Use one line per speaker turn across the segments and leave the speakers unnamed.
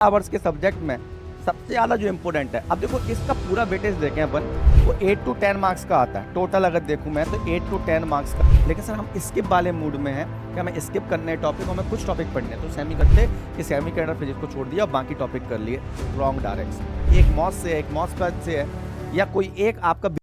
Hours के subject में सबसे ज़्यादा जो इम्पोर्टेंट है, अब देखो इसका पूरा वेटेज देखें अपन, वो 8 to 10 मार्क्स का आता है टोटल। अगर देखूं मैं तो 8 to 10 मार्क्स का। लेकिन सर हम स्किप वाले मूड में हैं कि हमें स्किप करने टॉपिक, हमें कुछ टॉपिक पढ़ने हैं, तो सेमी करते कि सेमी कंडक्टर फिजिक्स को छोड़ दिया और बाकी टॉपिक कर लिए। Wrong direction. एक मॉस से, एक मॉसफेट से है, या कोई एक आपका।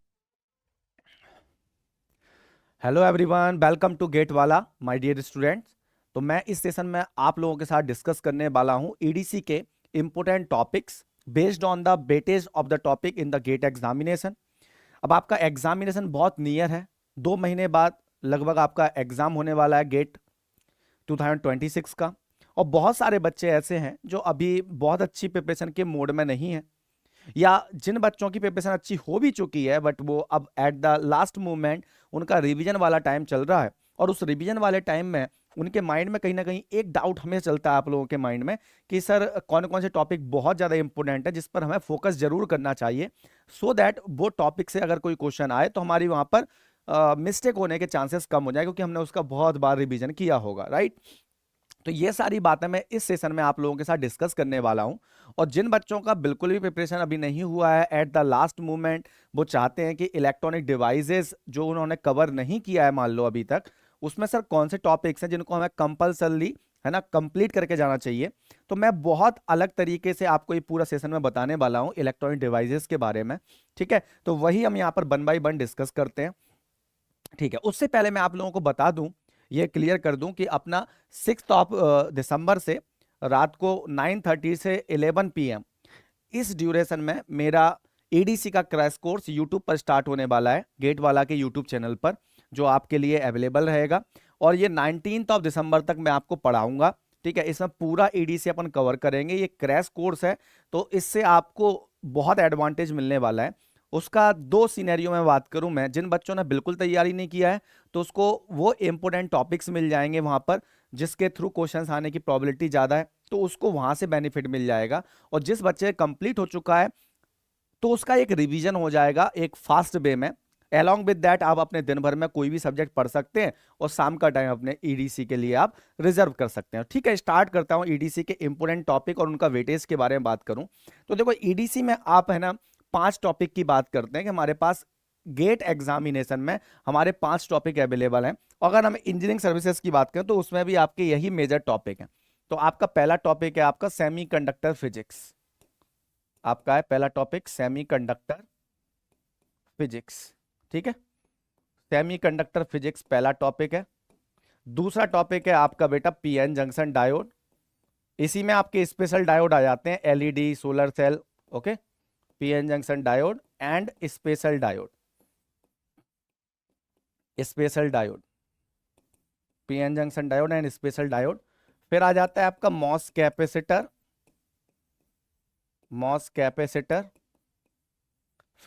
Hello everyone, welcome to GATE वाला माय डियर स्टूडेंट्स। तो मैं इस सेशन में आप लोगों के साथ डिस्कस करने वाला हूं ईडीसी के important topics based on the weightage of the topic in the GATE examination. अब आपका एग्जामिनेशन बहुत नियर है, 2 महीने बाद लगभग आपका एग्जाम होने वाला है गेट 2026 का। और बहुत सारे बच्चे ऐसे हैं जो अभी बहुत अच्छी प्रिपरेशन के मोड में नहीं है, या जिन बच्चों की प्रिपरेशन अच्छी हो भी चुकी है बट वो अब एट द लास्ट मोमेंट उनका रिवीजन वाला टाइम चल रहा है। और उस रिवीजन वाले टाइम में उनके माइंड में कहीं ना कहीं एक डाउट हमें चलता है, आप लोगों के माइंड में, कि सर कौन कौन से टॉपिक बहुत ज़्यादा इंपॉर्टेंट है जिस पर हमें फोकस जरूर करना चाहिए, सो दैट वो टॉपिक से अगर कोई क्वेश्चन आए तो हमारी वहाँ पर मिस्टेक होने के चांसेस कम हो जाए, क्योंकि हमने उसका बहुत बार रिवीजन किया होगा, राइट। तो ये सारी बातें मैं इस सेशन में आप लोगों के साथ डिस्कस करने वाला हूं। और जिन बच्चों का बिल्कुल भी प्रिपरेशन अभी नहीं हुआ है एट द लास्ट मोमेंट, वो चाहते हैं कि इलेक्ट्रॉनिक डिवाइसेस जो उन्होंने कवर नहीं किया है मान लो अभी तक, उसमें सर कौन से टॉपिक्स हैं जिनको हमें कंपल्सरली है ना कंप्लीट करके जाना चाहिए। तो मैं बहुत अलग तरीके से आपको ये पूरा सेशन में बताने वाला हूँ इलेक्ट्रॉनिक डिवाइसेस के बारे में, ठीक है। तो वही हम यहाँ पर 1 बाय 1 डिस्कस करते हैं, ठीक है। उससे पहले मैं आप लोगों को बता दूं, ये क्लियर कर दूं कि अपना 6 ऑफ दिसंबर से रात को 9:30 से 11 PM इस ड्यूरेशन में मेरा एडीसी का क्रैश कोर्स यूट्यूब पर स्टार्ट होने वाला है, गेट वाला के यूट्यूब चैनल पर, जो आपके लिए अवेलेबल रहेगा। और ये 19 ऑफ दिसंबर तक मैं आपको पढ़ाऊंगा, ठीक है। इसमें पूरा एडीसी अपन कवर करेंगे। ये क्रैश कोर्स है, तो इससे आपको बहुत एडवांटेज मिलने वाला है। उसका 2 सिनेरियो में बात करूं मैं, जिन बच्चों ने बिल्कुल तैयारी नहीं किया है तो उसको वो इंपोर्टेंट टॉपिक्स मिल जाएंगे वहां पर जिसके थ्रू क्वेश्चंस आने की प्रोबेबिलिटी ज्यादा है, तो उसको वहां से बेनिफिट मिल जाएगा। और जिस बच्चे कंप्लीट हो चुका है तो उसका एक रिवीजन हो जाएगा एक फास्ट वे में। अलोंग विद दैट आप अपने दिन भर में कोई भी सब्जेक्ट पढ़ सकते हैं और शाम का टाइम अपने ईडीसी के लिए आप रिजर्व कर सकते हैं, ठीक है। स्टार्ट करता हूं ईडीसी के इंपोर्टेंट टॉपिक और उनका वेटेज के बारे में बात करूं तो देखो ईडीसी में आप है ना 5 टॉपिक की बात करते हैं कि हमारे पास गेट एग्जामिनेशन में हमारे 5 टॉपिक अवेलेबल हैं। अगर हम इंजीनियरिंग सर्विसेज की बात करें तो उसमें भी आपके यही मेजर टॉपिक हैं। तो आपका पहला टॉपिक है आपका सेमीकंडक्टर फिजिक्स। आपका है पहला टॉपिक सेमीकंडक्टर फिजिक्स, ठीक है। सेमीकंडक्टर फिजिक्स पहला टॉपिक है। दूसरा टॉपिक है आपका बेटा पीएन जंक्शन डायोड। इसी में आपके स्पेशल डायोड आ जाते हैं, LED, solar cell, okay. PN junction diode and special diode, special diode, PN junction diode and special diode. फिर आ जाता है आपका मॉस कैपेसिटर, मॉस कैपेसिटर।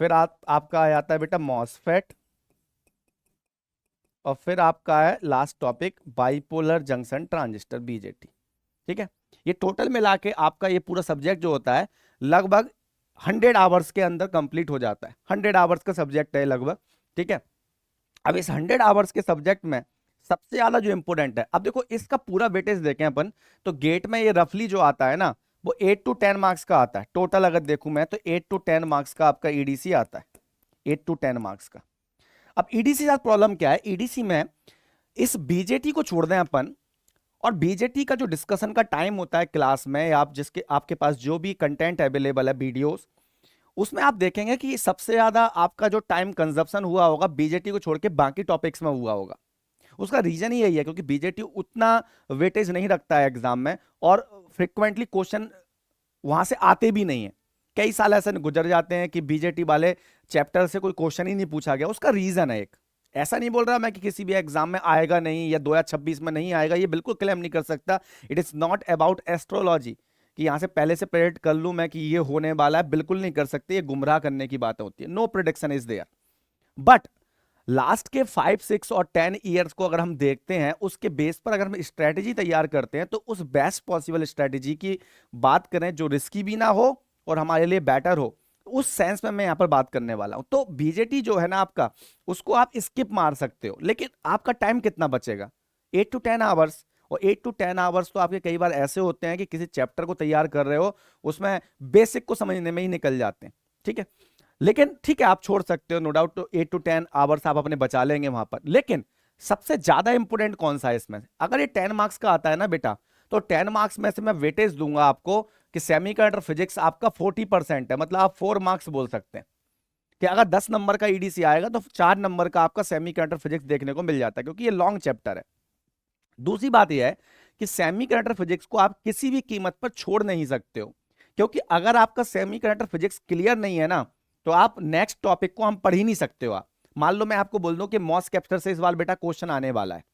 फिर आपका आ जाता है बेटा मॉसफेट। और फिर आपका है last topic bipolar junction transistor, BJT, ठीक है। ये टोटल मिला के आपका ये पूरा सब्जेक्ट जो होता है लगभग 100 आवर्स के अंदर कंप्लीट हो जाता है। 100 आवर्स का सब्जेक्ट है लगभग, ठीक है। अब इस 100 आवर्स के सब्जेक्ट में सबसे ज्यादा जो इंपोर्टेंट है, अब देखो इसका पूरा वेटेज देखें अपन तो गेट में ये रफली जो आता है ना वो 8 to 10 मार्क्स का आता है टोटल। अगर देखूं मैं तो 8 to 10 मार्क्स का आपका ईडीसी आता है, 8 to 10 मार्क्स का। अब ईडीसी के साथ प्रॉब्लम क्या है, ईडीसी में इस बीजेटी को छोड़ दें अपन, और बीजेटी का जो डिस्कशन का टाइम होता है क्लास में, या आप जिसके आपके पास जो भी कंटेंट अवेलेबल है वीडियोस, उसमें आप देखेंगे कि सबसे ज्यादा आपका जो टाइम कंजप्शन हुआ होगा बीजेटी को छोड़ के बाकी टॉपिक्स में हुआ होगा। उसका रीजन ही यही है क्योंकि बीजेटी उतना वेटेज नहीं रखता है एग्जाम में, और फ्रिक्वेंटली क्वेश्चन वहां से आते भी नहीं है। कई साल ऐसे गुजर जाते हैं कि बीजेटी वाले चैप्टर से कोई क्वेश्चन ही नहीं पूछा गया। उसका रीजन है एक, ऐसा नहीं बोल रहा मैं कि किसी भी एग्जाम में आएगा नहीं या 2026 में नहीं आएगा, ये बिल्कुल क्लेम नहीं कर सकता। It is not about astrology कि यहां से पहले से प्रेडिक्ट कर लूं मैं कि ये होने वाला है, बिल्कुल नहीं कर सकते। ये गुमराह करने की बात होती है। No prediction is there. But last के 5, 6 और 10 ईयर्स को अगर हम देखते हैं, उसके बेस पर अगर हम स्ट्रेटेजी तैयार करते हैं तो उस बेस्ट पॉसिबल स्ट्रेटेजी की बात करें जो रिस्की भी ना हो और हमारे लिए बेटर हो, उस सेंस में मैं यहां पर बात करने वाला हूं। तो बीजेटी जो है ना आपका, उसको आप स्किप मार सकते हो, लेकिन आपका टाइम कितना बचेगा, 8 to 10 आवर्स। और 8 to 10 आवर्स तो आपके कई बार ऐसे होते हैं कि किसी चैप्टर को तैयार कर रहे हो, उसमें बेसिक को समझने में ही निकल जाते हैं, ठीक है। लेकिन ठीक है, आप छोड़ सकते हो, नो डाउट, तो 8 to 10 आवर्स आप अपने बचा लेंगे वहां पर। लेकिन सबसे ज्यादा इंपोर्टेंट कौन सा है इसमें? अगर ये 10 मार्क्स का आता है ना बेटा, तो 10 मार्क्स में से मैं वेटेज दूंगा आपको कि सेमीकंडक्टर फिजिक्स आपका 40% है, मतलब आप 4 मार्क्स बोल सकते हैं कि अगर 10 नंबर का ईडीसी आएगा तो 4 नंबर का आपका सेमीकंडक्टर फिजिक्स देखने को मिल जाता है, क्योंकि ये लॉन्ग चैप्टर है। दूसरी बात यह है कि सेमीकंडक्टर फिजिक्स को आप किसी भी कीमत पर छोड़ नहीं सकते हो, क्योंकि अगर आपका सेमीकंडक्टर फिजिक्स क्लियर नहीं है ना, तो आप नेक्स्ट टॉपिक को हम पढ़ ही नहीं सकते हो। आप मान लो मैं आपको बोल दूं कि मॉस कैप्चर से इस बार बेटा क्वेश्चन आने वाला है,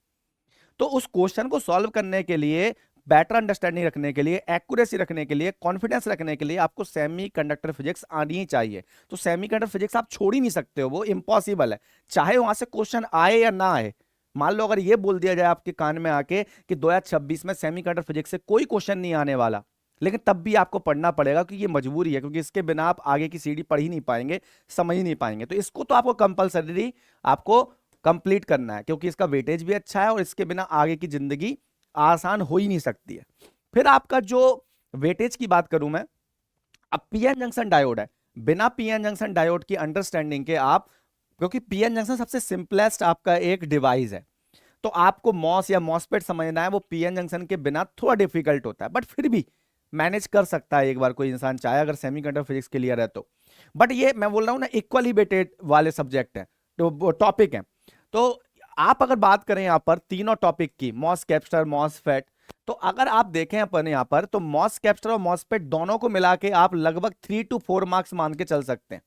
तो उस क्वेश्चन को सॉल्व करने के लिए, बेटर अंडरस्टैंडिंग रखने के लिए, एक्यूरेसी रखने के लिए, कॉन्फिडेंस रखने के लिए आपको सेमीकंडक्टर फिजिक्स आनी ही चाहिए। तो सेमीकंडक्टर फिजिक्स आप छोड़ ही नहीं सकते हो, वो इम्पॉसिबल है, चाहे वहां से क्वेश्चन आए या ना आए। मान लो अगर ये बोल दिया जाए आपके कान में आके कि 2026 में सेमीकंडक्टर फिजिक्स से कोई क्वेश्चन नहीं आने वाला, लेकिन तब भी आपको पढ़ना पड़ेगा, क्योंकि ये मजबूरी है, क्योंकि इसके बिना आप आगे की सीढ़ी पढ़ ही नहीं पाएंगे, समझ ही नहीं पाएंगे। तो इसको तो आपको कंपलसरी आपको कंप्लीट करना है, क्योंकि इसका वेटेज भी अच्छा है और इसके बिना आगे की जिंदगी आसान हो ही नहीं सकती है। फिर आपका जो वेटेज की बात करूं मैं, अब पीएन जंक्शन डायोड है, बिना पीएन जंक्शन डायोड की अंडरस्टैंडिंग के आप, क्योंकि पीएन जंक्शन सबसे सिंपलेस्ट आपका एक डिवाइस है, तो आपको मॉस या मॉसफेट समझना है, वो पीएन जंक्शन के बिना थोड़ा डिफिकल्ट होता है, बट फिर भी मैनेज कर सकता है एक बार कोई इंसान चाहे, अगर सेमीकंडक्टर फिजिक्स क्लियर है तो। बट ये मैं बोल रहा हूं ना, इक्वली वेटेड वाले सब्जेक्ट है, तो टॉपिक है। तो आप अगर बात करें यहां पर तीनों टॉपिक की, मॉस कैप्स्टर, मॉसफेट, तो अगर आप देखें अपन यहां पर, तो मॉस कैप्स्टर और मॉसफेट दोनों को मिला के आप लगभग 3 to 4 मार्क्स मान के चल सकते हैं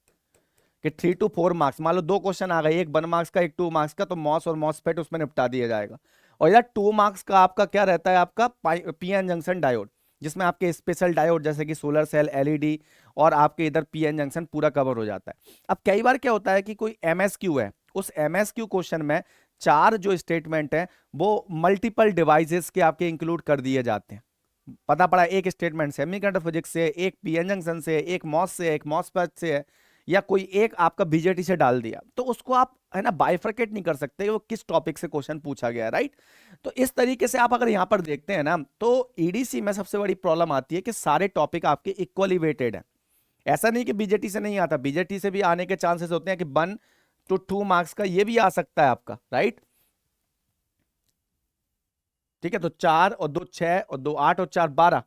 कि 3 to 4 मार्क्स। मान लो 2 क्वेश्चन आ गए, एक 1 मार्क्स का, एक 2 मार्क्स का, तो मॉस और मॉसफेट उसमें निपटा दिया जाएगा। और यार 2 मार्क्स का आपका क्या रहता है, आपका पीएन जंक्शन डायोड, जिसमें आपके स्पेशल डायोड जैसे कि सोलर सेल, एलईडी, और आपके इधर पीएन जंक्शन पूरा कवर हो जाता है। अब कई बार क्या होता है कि कोई एमएसक्यू है, उस एमएसक्यू क्वेश्चन में 4 जो स्टेटमेंट है वो मल्टीपल डिवाइसेस के आपके इंक्लूड कर दिए जाते हैं। पता पड़ा एक स्टेटमेंट सेमीकंडक्टर फिजिक्स से, एक पीएन जंक्शन से, एक मॉस से, एक मॉसफेट से है, या कोई एक आपका बीजेटी से डाल दिया, तो उसको आप है ना बाइफरकेट नहीं कर सकते कि वो किस टॉपिक से क्वेश्चन पूछा गया है, राइट। तो इस तरीके से आप अगर यहां पर देखते हैं ना, तो ईडीसी में सबसे बड़ी प्रॉब्लम आती है कि सारे टॉपिक आपके इक्वली वेटेड है। ऐसा नहीं कि बीजेटी से नहीं आता, बीजेटी से भी आने के चांसेस होते हैं कि 1 to 2 मार्क्स का ये भी आ सकता है आपका, राइट। ठीक है, तो 4 और 2 6 और 2 8 और 4 12,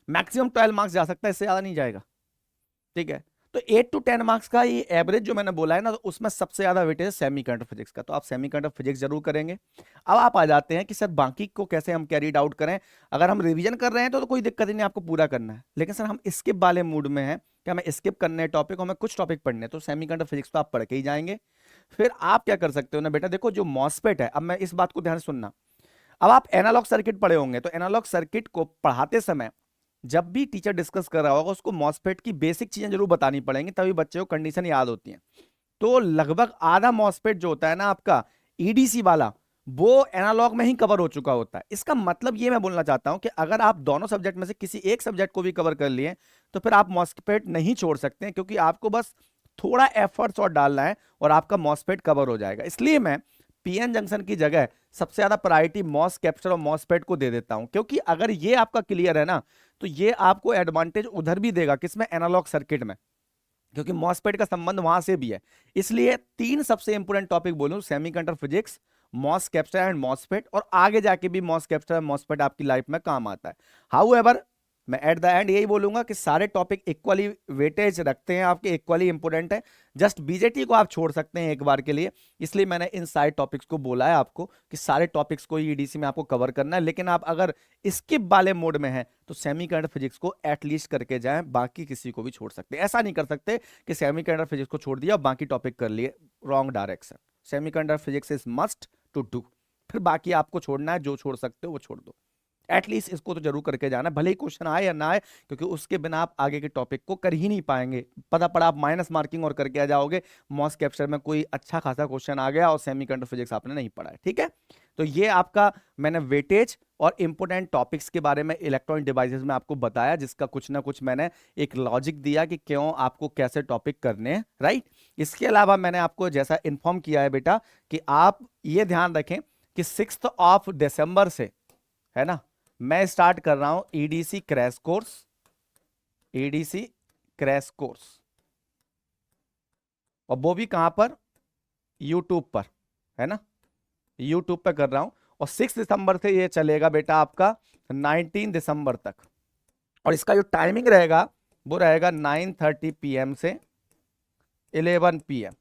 मैक्सिमम 12 मार्क्स जा सकता है, इससे ज्यादा नहीं जाएगा, ठीक है। तो 8 to 10 मार्क्स का ये एवरेज जो मैंने बोला है ना, तो उसमें सबसे ज्यादा वेटेज है सेमीकंडक्टर फिजिक्स का, तो आप सेमीकंडक्टर फिजिक्स जरूर करेंगे। अब आप आ जाते हैं कि सर बाकी को कैसे हम कैरीड आउट करें। अगर हम रिवीजन कर रहे हैं तो कोई दिक्कत ही नहीं, आपको पूरा करना है, लेकिन सर हम स्किप वाले मूड में हैं कि हमें स्किप करने टॉपिक, हमें कुछ टॉपिक पढ़ने, तो सेमीकंडक्टर फिजिक्स तो आप पढ़ के ही जाएंगे। फिर आप क्या कर सकते हो ना बेटा, देखो जो मॉसफेट है, अब मैं इस बात को ध्यान से सुनना, अब आप एनालॉग सर्किट पढ़े होंगे, तो एनालॉग सर्किट को पढ़ाते समय जब भी टीचर डिस्कस कर रहा होगा, उसको मॉसफेट की बेसिक चीजें जरूर बतानी पड़ेंगी, तभी बच्चे को कंडीशन याद होती है। तो लगभग आधा मॉसफेट जो होता है ना आपका ईडीसी वाला, वो एनालॉग में ही कवर हो चुका होता है। इसका मतलब ये मैं बोलना चाहता हूं कि अगर आप दोनों सब्जेक्ट में से किसी एक सब्जेक्ट को भी कवर कर लिए, तो फिर आप मॉसफेट नहीं छोड़ सकते हैं, क्योंकि आपको बस थोड़ा एफर्ट्स और डालना है और आपका मॉसफेट कवर हो जाएगा। इसलिए मैं पीएन जंक्शन की जगह सबसे ज्यादा प्रायोरिटी मॉस कैप्चर और मॉसफेट को दे देता हूं, क्योंकि अगर ये आपका क्लियर है ना, तो ये आपको एडवांटेज उधर भी देगा, किसमें, एनालॉग सर्किट में, क्योंकि मॉसफेट का संबंध वहां से भी है। इसलिए 3 सबसे इंपोर्टेंट टॉपिक बोलूं, semiconductor physics, MOS capacitor and MOSFET, और आगे जाके भी मॉस कैप्चर एंड मॉसफेट आपकी लाइफ में काम आता है। हाउएवर मैं एट द एंड यही बोलूंगा कि सारे टॉपिक इक्वली वेटेज रखते हैं, आपके इक्वली इंपोर्टेंट है, जस्ट बीजेटी को आप छोड़ सकते हैं एक बार के लिए। इसलिए मैंने इन सारे टॉपिक्स को बोला है आपको कि सारे टॉपिक्स को ईडीसी में आपको कवर करना है, लेकिन आप अगर स्किप वाले मोड में हैं तो सेमीकंडक्टर फिजिक्स को एटलीस्ट करके जाएं, बाकी किसी को भी छोड़ सकते हैं। ऐसा नहीं कर सकते कि सेमीकंडक्टर फिजिक्स को छोड़ दिया और बाकी टॉपिक कर लिए, wrong direction. Semiconductor physics is must to do, फिर बाकी आपको छोड़ना है, जो छोड़ सकते हो वो छोड़ दो। एटलीस्ट इसको तो जरूर करके जाना, भले ही क्वेश्चन आए या ना आए, क्योंकि उसके बिना आप आगे के टॉपिक को कर ही नहीं पाएंगे। पता पड़ा आप माइनस मार्किंग और करके आ जाओगे, मॉस कैप्चर में कोई अच्छा खासा क्वेश्चन आ गया और सेमीकंडक्टर फिजिक्स आपने नहीं पढ़ा है, ठीक है। तो ये आपका मैंने वेटेज और इंपोर्टेंट टॉपिक्स के बारे में इलेक्ट्रॉनिक डिवाइसेस में आपको बताया, जिसका कुछ ना कुछ मैंने एक लॉजिक दिया कि क्यों आपको कैसे टॉपिक करने हैं, राइट। इसके अलावा मैंने आपको जैसा इन्फॉर्म किया है बेटा कि आप ये ध्यान रखें कि 6 दिसंबर से है ना। मैं स्टार्ट कर रहा हूं EDC crash course, EDC crash course, और वो भी कहां पर, यूट्यूब पर, है ना, यूट्यूब पे कर रहा हूं। और 6 दिसंबर से ये चलेगा बेटा आपका 19 दिसंबर तक। और इसका जो टाइमिंग रहेगा वो रहेगा 9:30 PM से 11 PM।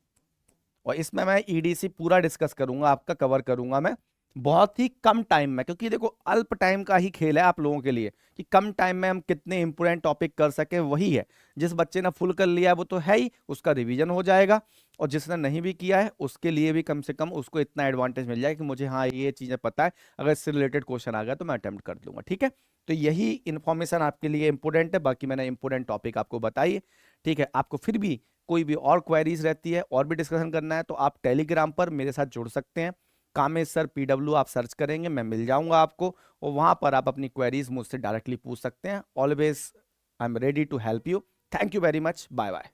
और इसमें मैं ईडीसी पूरा डिस्कस करूंगा, आपका कवर करूंगा मैं बहुत ही कम टाइम में, क्योंकि देखो अल्प टाइम का ही खेल है आप लोगों के लिए कि कम टाइम में हम कितने इंपोर्टेंट टॉपिक कर सके, वही है। जिस बच्चे ने फुल कर लिया है वो तो है ही, उसका रिवीजन हो जाएगा, और जिसने नहीं भी किया है उसके लिए भी कम से कम उसको इतना एडवांटेज मिल जाए कि मुझे हाँ ये चीजें पता है, अगर इससे रिलेटेड क्वेश्चन आ गया तो मैं अटेम्प्ट कर लूंगा। ठीक है, तो यही इन्फॉर्मेशन आपके लिए इंपॉर्टेंट है, बाकी मैंने इंपॉर्टेंट टॉपिक आपको बताई है। ठीक है, आपको फिर भी कोई भी और क्वेरीज रहती है और भी डिस्कशन करना है तो आप टेलीग्राम पर मेरे साथ जुड़ सकते हैं। कामेश सर PW आप सर्च करेंगे, मैं मिल जाऊंगा आपको, और वहां पर आप अपनी क्वेरीज मुझसे डायरेक्टली पूछ सकते हैं। Always I am ready to help you. Thank you very much, bye bye.